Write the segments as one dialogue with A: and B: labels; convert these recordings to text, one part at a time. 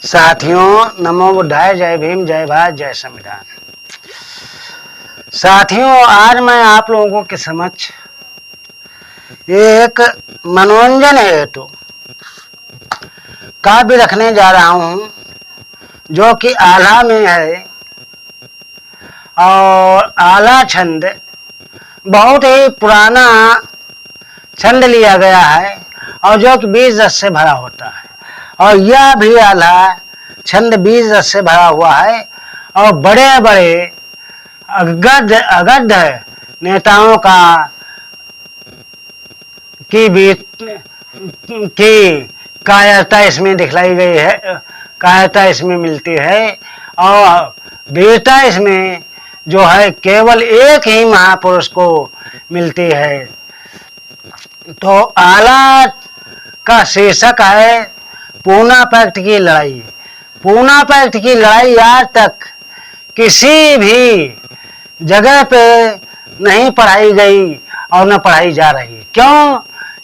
A: साथियों, नमो बुद्धाय, जय भीम, जय भारत, जय संविधान। साथियों, आज मैं आप लोगों के समक्ष एक मनोरंजन हेतु काव्य रखने जा रहा हूं, जो कि आला में है और आला छंद बहुत ही पुराना छंद लिया गया है और जो कि 20 रस से भरा होता है। और यह भी आला छंद 20 रस से भरा हुआ है और बड़े बड़े अगध नेताओं का की कायरता इसमें दिखलाई गई है, कायरता इसमें मिलती है और वीरता इसमें जो है केवल एक ही महापुरुष को मिलती है। तो आला का शीर्षक है पूना पैक्ट की लड़ाई। पूना पैक्ट की लड़ाई आज तक किसी भी जगह पे नहीं पढ़ाई गई और न पढ़ाई जा रही। क्यों?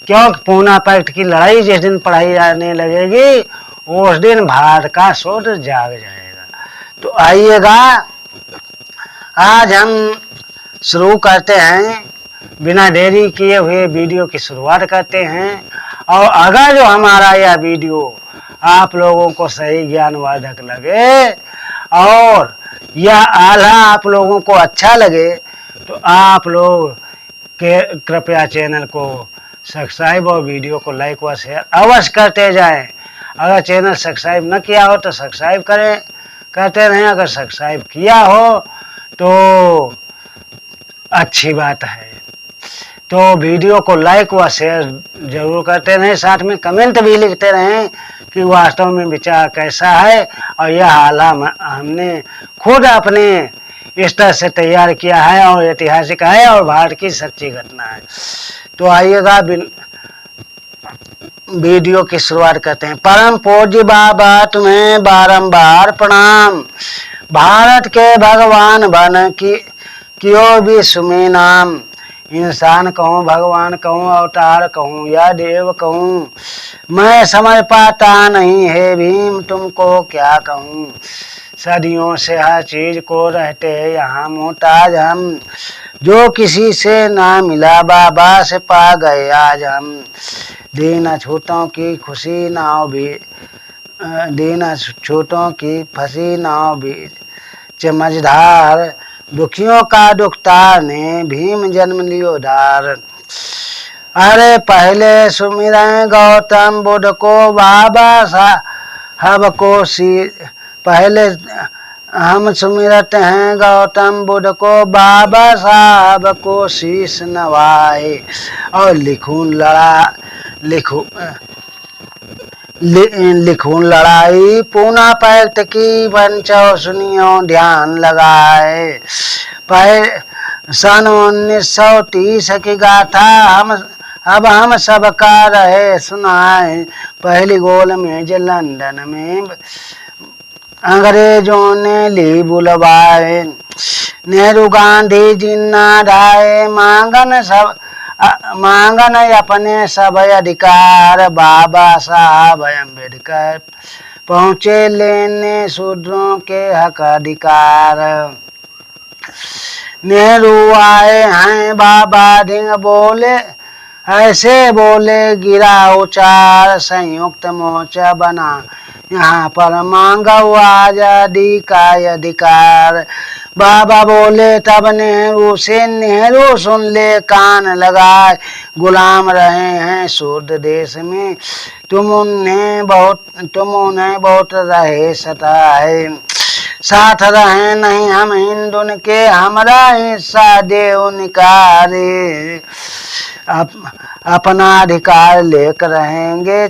A: क्योंकि पूना पैक्ट की लड़ाई जिस दिन पढ़ाई जाने लगेगी उस दिन भारत का सूर्य जाग जाएगा। तो आइएगा, आज हम शुरू करते हैं, बिना देरी किए हुए वीडियो की शुरुआत करते हैं। और अगर जो हमारा यह वीडियो आप लोगों को सही ज्ञानवर्धक लगे और यह आला आप लोगों को अच्छा लगे तो आप लोग के कृपया चैनल को सब्सक्राइब और वीडियो को लाइक व शेयर अवश्य करते जाएं। अगर चैनल सब्सक्राइब न किया हो तो सब्सक्राइब करते रहें। अगर सब्सक्राइब किया हो तो अच्छी बात है। तो वीडियो को लाइक व शेयर जरूर करते रहें, साथ में कमेंट भी लिखते रहें कि वास्तव में विचार कैसा है और यह आला हमने खुद अपने स्तर से तैयार किया है और ऐतिहासिक है और भारत की सच्ची घटना है। तो आइएगा, वीडियो की शुरुआत करते हैं। परम पूज्य बाबा तुम्हें बारंबार प्रणाम। भारत के भगवान बन कियो भी सुमे नाम। इंसान कहूँ, भगवान कहूँ, अवतार कहूँ या देव कहूँ, मैं समझ पाता नहीं है भीम तुमको क्या कहूँ। सदियों से हर चीज को रहते यहाँ मोहताज हम, जो किसी से ना मिला बाबा से पा गए आज हम। दीन छूतों की खुशी नाव भी, दीन छूतों की फंसी नाव भी चमझधार। दुखियों का दुखतार ने भीम जन्म लियो धार। अरे पहले सुमिरन गौतम बुद्ध को बाबा साहब को पहले हम सुमिरत हैं गौतम बुद्ध को बाबा साहब को शीश नवाए। और लिखूं लड़ाई पूना पैक्ट की बंचो सुनियो ध्यान लगाए। सन 1930 की गाथा अब हम सबका रहे सुनाए। पहली गोल मेज लंदन में अंग्रेजों ने ली बुलवाए। नेहरू गांधी जिन्ना ढाए मांगन अपने सब अधिकार। बाबा साहब अम्बेडकर पहुँचे लेने शूद्रों के हक अधिकार। नेहरू आए हैं बाबा ढिंग बोले, ऐसे बोले गिरा उचार। संयुक्त मोर्चा बना यहाँ पर मांगा आजादी का अधिकार। बाबा बोले तब नेहरू से, नेहरू सुन ले कान लगाए। गुलाम रहे हैं शुद्ध देश में, तुम उन्हें बहुत रहे सताए। साथ रहे नहीं हम हिंदुन के, हमारा हिस्सा देव निकारे। अपना अधिकार लेकर रहेंगे,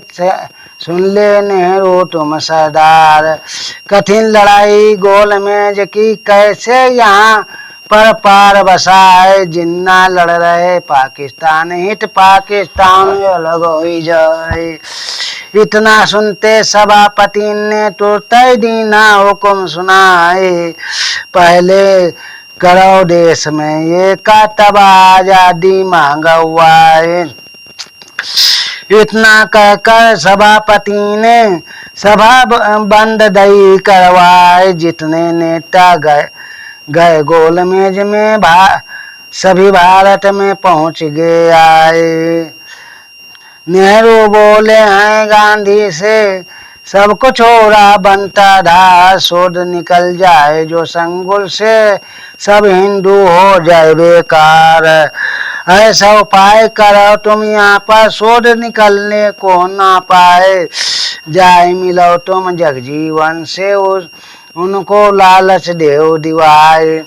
A: सुन ले नेहरू तुम सरदार। कठिन लड़ाई गोल मेज की कैसे यहाँ पर पार बसाए। जिन्ना लड़ रहे पाकिस्तान हित, पाकिस्तान अलग हो जाए। इतना सुनते सभापति ने तुरंत दीना हुक्म सुनाए। पहले करो देश में ये का तब आजादी मांगा हुआ है। इतना कहकर सभापति ने सभा बंद दई करवाए, जितने नेता गए गए गोल मेज में, सभी भारत में पहुंच गए आए। नेहरू बोले हैं गांधी से, सब कुछ हो रहा बनता धार, शोध निकल जाए जो संगुल से, सब हिंदू हो जाए बेकार। ऐसा उपाय करो तुम यहाँ पर, शोध निकलने को ना पाए, जाए मिलो तुम जगजीवन से, उनको लालच देव दिवाए।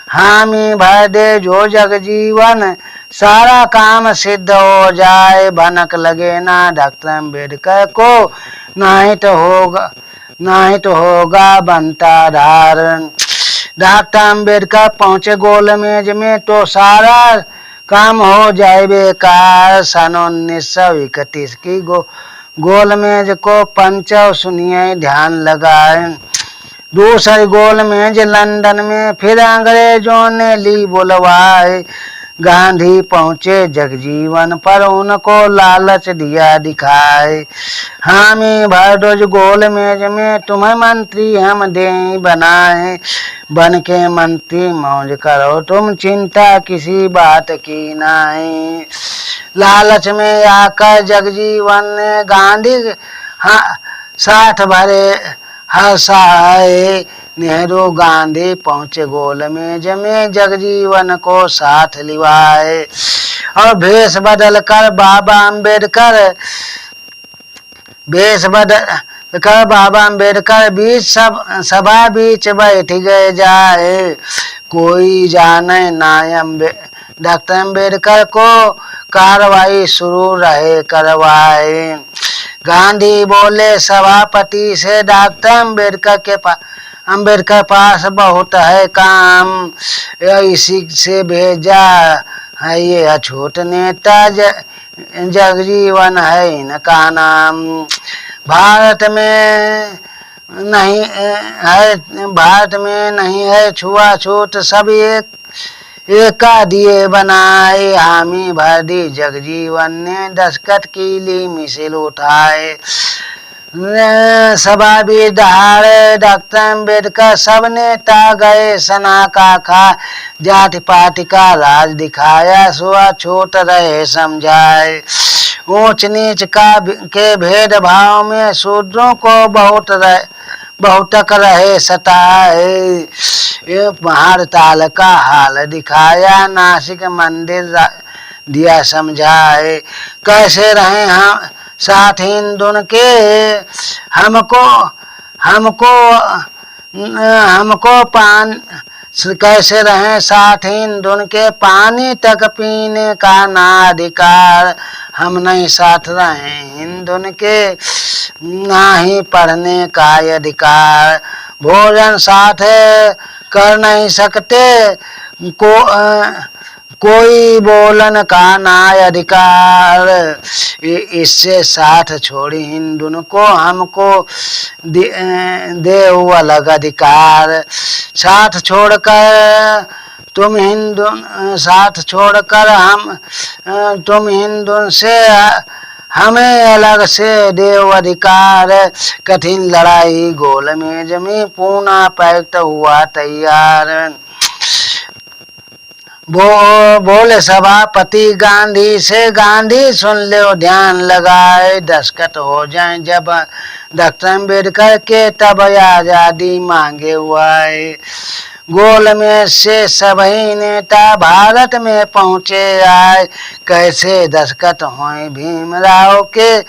A: हामी भर दे जो जगजीवन, सारा काम सिद्ध हो जाए, भनक लगे ना डॉक्टर अम्बेडकर को, नहीं तो होगा बनता धारण। डॉक्टर अम्बेडकर पहुंचे गोल मेज में तो सारा काम हो जाए बेकार। सन 1931 की गोल मेज को पंचो सुनिए ध्यान लगाए। दूसरी गोल मेज लंदन में फिर अंग्रेजों ने ली बुलवाए। गांधी पहुंचे जगजीवन पर, उनको लालच दिया दिखाए। हामी भर दो जो गोल मेज में, तुम्हें मंत्री हम दें बनाए, बन के मंत्री मौज करो तुम, चिंता किसी बात की नाई। लालच में आकर जगजीवन ने गांधी साथ भरे हंसाए। नेहरू गांधी पहुंचे गोल मेज में, जगजीवन को साथ लिवाए। और भेष बदल कर बाबा अम्बेडकर बीच सभा बीच बैठ गए जाए। कोई जाने ना डॉक्टर अम्बेडकर को, कार्रवाई शुरू रहे करवाए। गांधी बोले सभापति से, डॉक्टर अम्बेडकर पास बहुत है काम, इसी से भेजा है ये अछूत नेता जगजीवन है इनका नाम। भारत में नहीं है छुआछूत, सब एक दिए बनाए। हामी भर दी जगजीवन ने, दस्तखत की ली मिसिल उठाए। सभा भी दहाड़े डॉक्टर अम्बेडकर, सब नेता गए सना का खा, जाति पाति का राज दिखाया, छूआछूत रहे समझाए। ऊंच नीच के भेदभाव में शूद्रों को बहुतक रहे सताए। हड़ताल का हाल दिखाया, नासिक मंदिर दिया समझाए। कैसे रहे हम साथ हिंदुन के, कैसे रहे साथ हिंदुन के, पानी तक पीने का ना अधिकार। हम नहीं साथ रहे हिंदुन के, ना ही पढ़ने का अधिकार। भोजन साथ कर नहीं सकते, कोई बोलन का ना अधिकार। इससे साथ छोड़ी हिंदुन को, हमको दे अलग अधिकार। साथ छोड़कर तुम हिंदुन से, हमें अलग से देव अधिकार। कठिन लड़ाई गोल मेज में, पूना पैक्ट हुआ तैयार। बोले सभापति गांधी से, गांधी सुन लो ध्यान लगाए, दस्तखत हो जाए जब डॉक्टर अम्बेडकर के, तब आजादी मांगे हुआ है। गोल में से सभी नेता भारत में पहुंचे आए, कैसे दस्तखत हुए भीमराव के,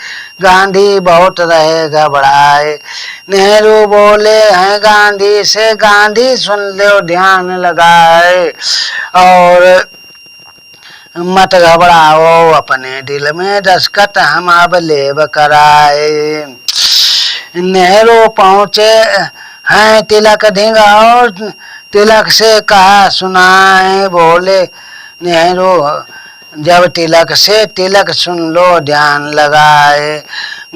A: गांधी बहुत रहे घबराए। नेहरू बोले हैं गांधी से, गांधी सुन लो ध्यान लगाए, और मत घबराओ अपने दिल में, दस्तखत हम अब लेब कराए। नेहरू पहुंचे हैं तिलक ढींग, और तिलक से कहा सुनाए। बोले नेहरू जब तिलक से, तिलक सुन लो ध्यान लगाए।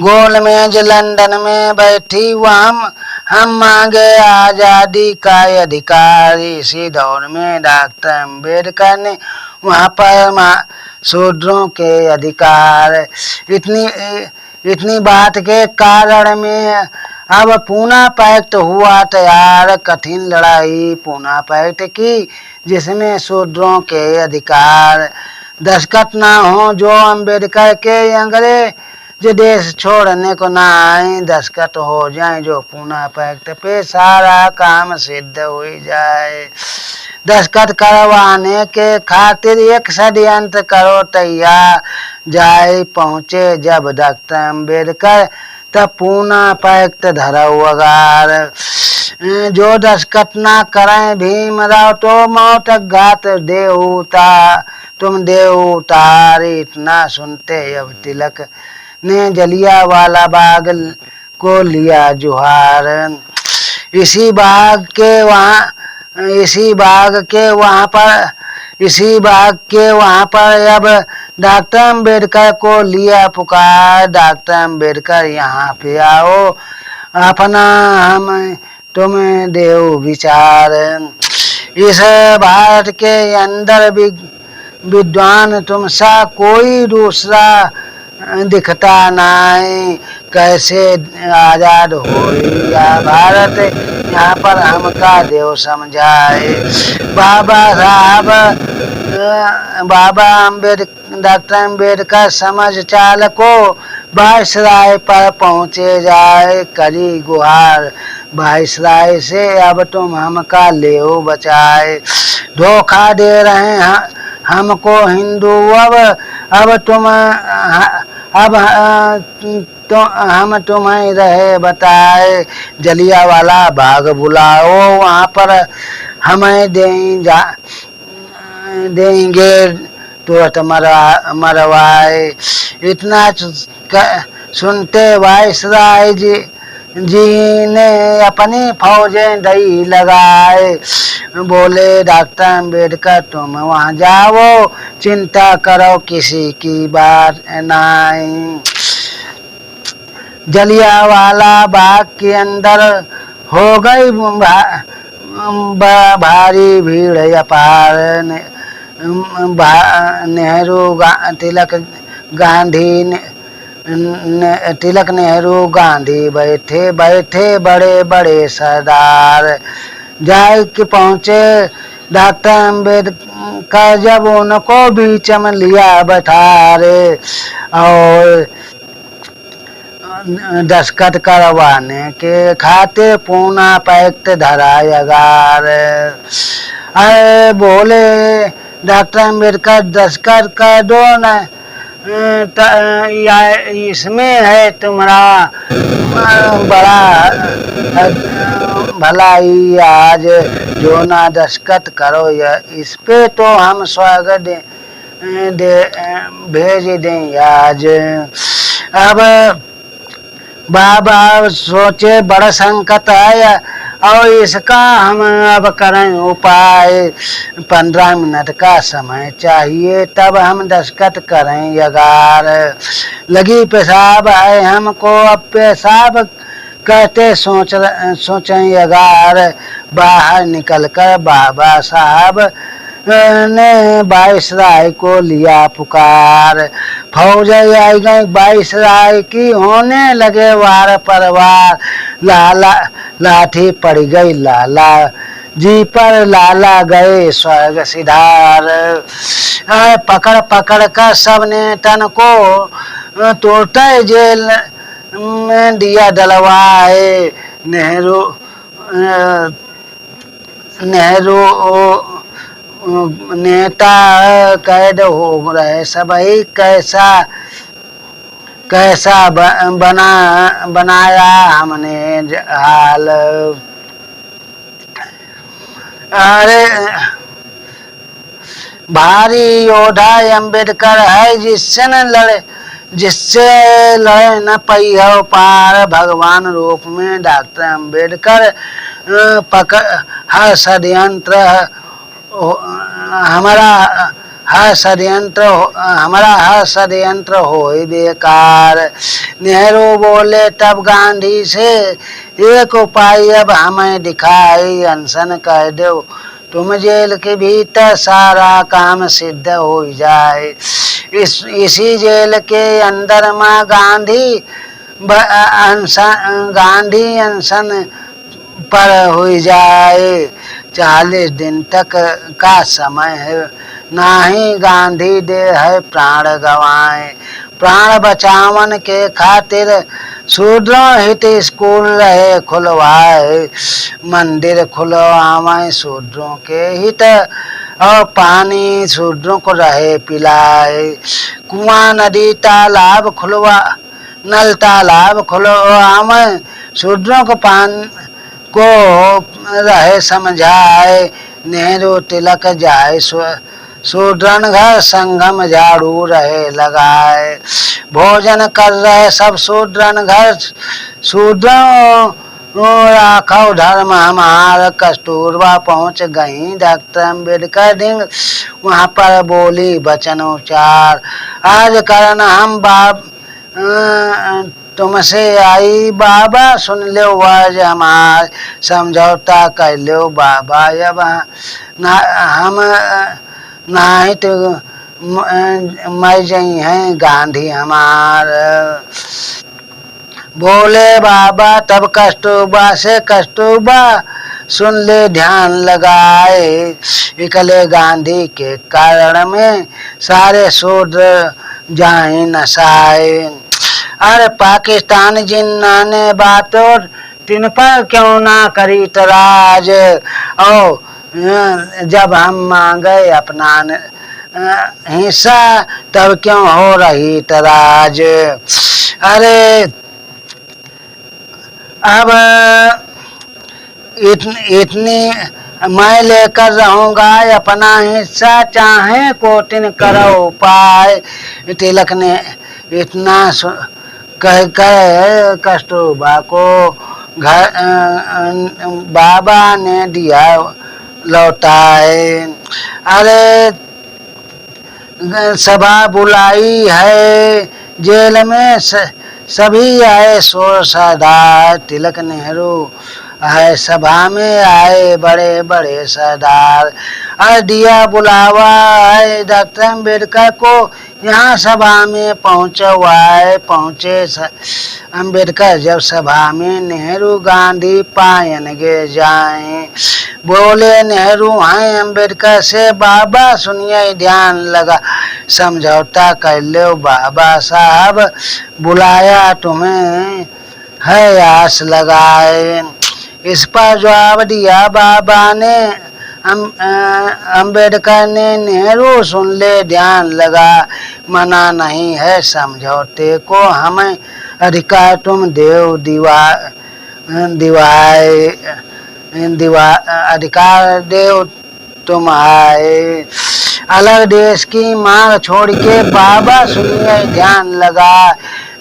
A: गोल मेज लंदन में बैठी वह, हम मांगे आजादी का अधिकार। इसी दौर में डॉक्टर अम्बेडकर ने वहाँ पर शूद्रों के अधिकार। इतनी बात के कारण में अब पूना पैक्ट हुआ तैयार, कठिन लड़ाई पूना पैक्ट की, जिसमें शूद्रों के अधिकार दस्तखत ना हो, जो अम्बेडकर के अंग्रेज देश छोड़ने को ना आए, दस्तखत हो जाए जो पूना पैक्ट पे, सारा काम सिद्ध हो जाए। दस्तखत करवाने के खातिर एक षड्यंत्र करो तैयार, जाए पहुँचे जब डॉक्टर अम्बेडकर, तब पूना पैक्ट धरा वगार। जो दस्तखत ना करें भीमराव तो मौत घात देवता, तुम देवतार। इतना सुनते अब तिलक ने जलियांवाला बाग को लिया जुहार। इसी बाग के वहाँ पर अब डॉक्टर अम्बेडकर को लिया पुकार, डॉक्टर अम्बेडकर यहाँ पे आओ, अपना हम तुम्हें देव विचार। इस भारत के अंदर विद्वान तुम सा कोई दूसरा दिखता नहीं, कैसे आजाद हो या भारत, यहाँ पर हमका देव समझाए। डॉक्टर अम्बेडकर समझ चाल को वायसराय पर पहुँचे जाए, करी गुहार वायसराय से, अब तुम हमका लेओ बचाए। धोखा दे रहे हैं हमको हिंदू, हम तुम्हें रहे बताए, जलियांवाला बाग बुलाओ, वहाँ पर हमें देंगे तुरंत मरवाए। इतना सुनते वायसराय जी ने अपनी फौजें दई लगाए, बोले डॉक्टर अम्बेडकर तुम वहाँ जाओ, चिंता करो किसी की बात नहीं। जलियांवाला बाग के अंदर हो गई भारी भीड़ अपार। तिलक नेहरू गांधी बैठे बड़े बड़े सरदार, जाए कि पहुँचे डॉक्टर अम्बेडकर, जब उनको बीच में लिया बैठारे और दस्तखत करवाने के खातिर पूना पैक्ट धरा यगार। अरे बोले डॉक्टर अम्बेडकर दस्तखत कर दो न, इसमें है तुम्हारा बड़ा भलाई, आज जो ना दस्तखत करो इस पे तो हम स्वागत भेज दें आज। अब बाबा सोचे बड़ा संकट है और इसका हम अब करें उपाय, 15 मिनट का समय चाहिए तब हम दस्तखत करें यगार। लगी पेशाब है हमको अब पेशाब कहते सोचें यगार। बाहर निकलकर बाबा साहब ने वायसराय को लिया पुकार, फौज आई गई वायसराय की, होने लगे वार पर वार, लाठी पड़ गई लाला जी पर, लाला गए स्वर्ग सिधार। पकड़ पकड़ कर सबने तन को तोड़ते जेल में दिया डलवाए। नेहरू नेता कैद हो रहे सबही, कैसा बनाया हमने हाल। अरे भारी योद्धा अम्बेडकर है, जिससे लड़े न पहियो पार, भगवान रूप में डॉक्टर अम्बेडकर हर षड्यंत्र हमारा हर षड्यंत्र हो बेकार। नेहरू बोले तब गांधी से, एक उपाय अब हमें दिखाई, अनशन कर दो तुम जेल के भीतर, सारा काम सिद्ध हो जाए। इसी जेल के अंदर माँ गांधी गांधी अनशन पर हुई जाए, 40 दिन तक का समय है, ना ही गांधी दे है प्राण गवाए। प्राण बचावन के खातिर शूद्रों हित स्कूल रहे खुलवाए, मंदिर खुलवाए शूद्रों के हित, और पानी शूद्रों को रहे पिलाए। कुआं नदी तालाब खुलवा, नल तालाब खुलवाए शूद्रों को पान को रहे समझाए। नेहरू तिलक जाए शूद्रन घर, संगम झाड़ू रहे लगाए। भोजन कर रहे सब शूद्रन घर, शूद्रों राखो धर्म हमार। कस्तूरबा पहुंच गई डॉक्टर अम्बेडकर ढिंग, वहां पर बोली वचनोच्चार। आज करन हम बाप तुमसे आई बाबा, सुन लो वाज हमार। समझौता कर लो बाबा, अब हम नहीं तो मर जाई हैं गांधी हमार। बोले बाबा तब कस्तूरबा से, कस्तूरबा सुन ले ध्यान लगाए। इकले गांधी के कारण में सारे शूद्र जाए नसाए। अरे पाकिस्तान जिन्ना ने बातों तिन पर क्यों ना करी तराज, और जब हम मांगे अपना हिस्सा तब क्यों हो रही तराज। अरे अब इतनी मैं लेकर रहूंगा अपना हिस्सा, चाहे कोटिन करो उपाय। तिलक ने इतना कह कर कस्तूरबा को घर बाबा ने दिया लौटाए। अरे सभा बुलाई है जेल में, सभी आए शोर सरदार। तिलक नेहरू है सभा में आए बड़े बड़े सरदार। दिया बुलावा है डॉक्टर अम्बेडकर को, यहाँ सभा में पहुंचवाए। पहुंचे अम्बेडकर जब सभा में, नेहरू गांधी पायन गे जाए। बोले नेहरू हैं अम्बेडकर से, बाबा सुनिए ध्यान लगा, समझौता कर लो बाबा साहब, बुलाया तुम्हें है आस लगाए। इस पर जवाब दिया बाबा ने अम्बेडकर ने, नेहरू सुन ले ध्यान लगा, मना नहीं है समझौते को हमें, अधिकार तुम देव अधिकार देव तुम आए। अलग देश की मांग छोड़ के बाबा सुनिए ध्यान लगा,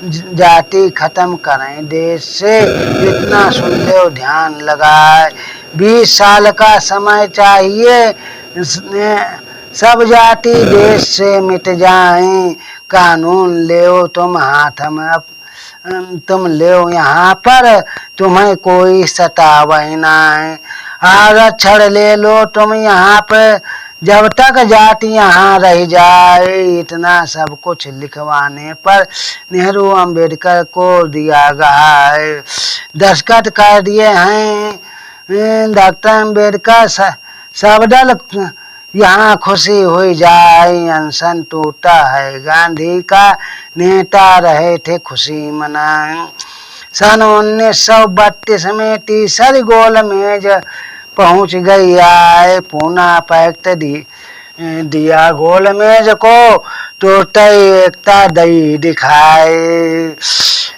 A: जाति खत्म करें देश से, इतना सुन लो ध्यान लगाए। 20 साल का समय चाहिए, सब जाति देश से मिट जाएं। कानून ले तुम हाथ में, तुम ले यहाँ पर, तुम्हें कोई सतावही ना है। आरक्षण ले लो तुम यहाँ पर, जब तक जाति यहाँ रह जाए। इतना सब कुछ लिखवाने पर नेहरू अम्बेडकर को दिया गया है। दस्तखत कर दिए हैं डॉक्टर अम्बेडकर, सबदल यहाँ खुशी हुई जाए। अनशन टूटा है गांधी का, नेता रहे थे खुशी मनाए। सन 1932 में तीसरी गोल मेज पहुंच गई आए। पूना पैक्ट दिया गोल मेज को, टूटते एकता दई दिखाए।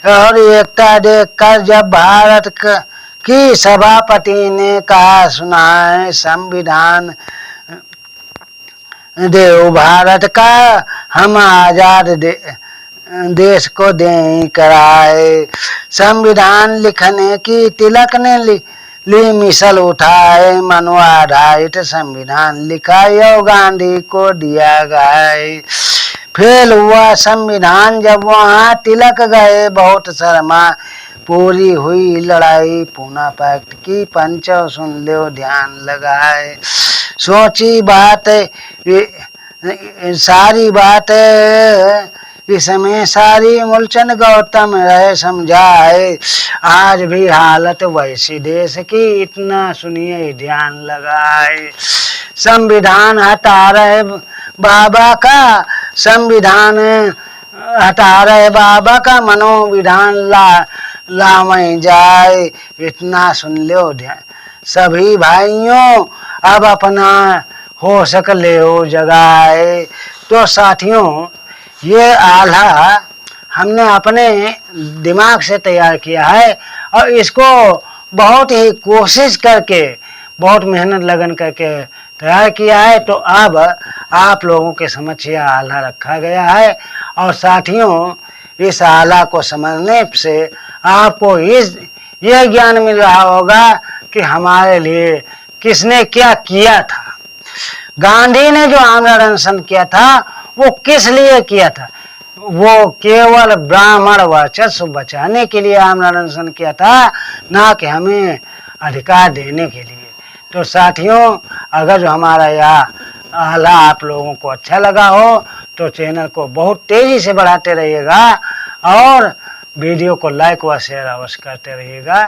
A: और एकता देखकर जब भारत की सभापति ने कहा सुनाए, संविधान देव भारत का, हम आजाद देश को दे कराए। संविधान लिखने की तिलक ने ली मिसल उठाए, मनवा आधारित संविधान लिखा यो गांधी को दिया गया। फेल हुआ संविधान जब वहाँ तिलक गए बहुत शर्मा, पूरी हुई लड़ाई पूना पैक्ट की, पंचों सुन लो ध्यान लगाए। सोची बात सारी बात इसमें सारी मूलचंद गौतम रहे समझाए, आज भी हालत वैसी देश की, इतना सुनिए ध्यान लगाए। संविधान हटा रहे बाबा का, संविधान हटा रहे बाबा का, मनोविधान लामय जाए, इतना सुन लो ध्यान सभी भाइयों, अब अपना हो सक ले हो जगाए। तो साथियों, ये आल्हा हमने अपने दिमाग से तैयार किया है और इसको बहुत ही कोशिश करके, बहुत मेहनत लगन करके तैयार किया है। तो अब आप लोगों के समक्ष यह आल्हा रखा गया है और साथियों, इस आल्हा को समझने से आपको ये ज्ञान मिल रहा होगा कि हमारे लिए किसने क्या किया था। गांधी ने जो आमरण अनशन किया था वो किस लिए किया था? वो केवल ब्राह्मण वर्चस्व बचाने के लिए आमरण अनशन किया था, ना कि हमें अधिकार देने के लिए। तो साथियों, अगर जो हमारा यह आल्हा आप लोगों को अच्छा लगा हो तो चैनल को बहुत तेजी से बढ़ाते रहिएगा और वीडियो को लाइक व शेयर अवश्य करते रहिएगा।